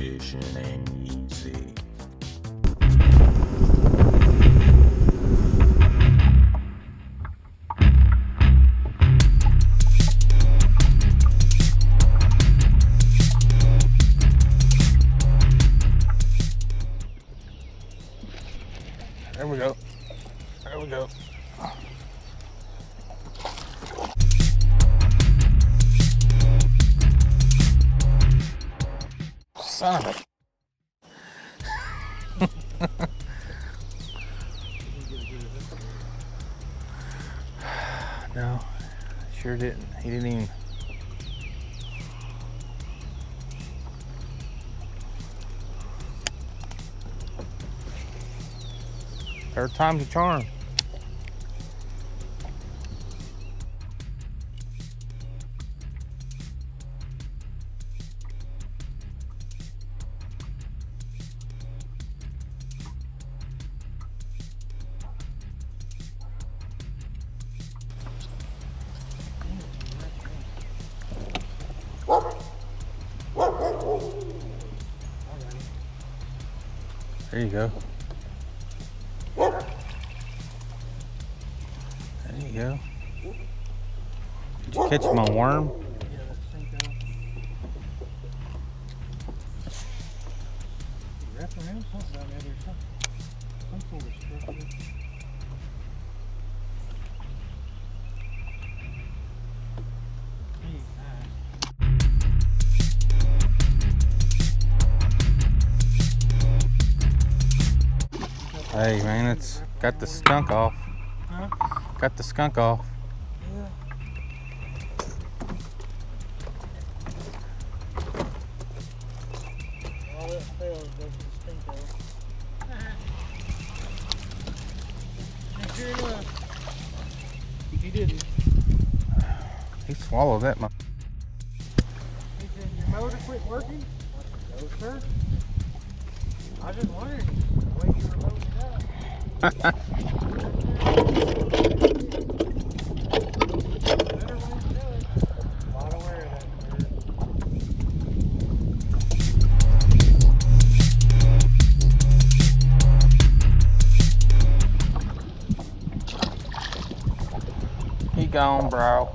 Fishing ain't easy. There we go. There we go. Son of a... No, sure didn't. He didn't even... Third time's a charm. There you go. There you go. Did you catch him on worm? Hey man, it's got the skunk off. Huh? Got the skunk off. Yeah. All that fails goes to the stink off. And sure enough, he didn't. He swallowed that. He said, your motor quit working? I said, no, sir. I was just wondering the way you were loading it up. Better way to do it. A lot of wear that bird. He gone, bro.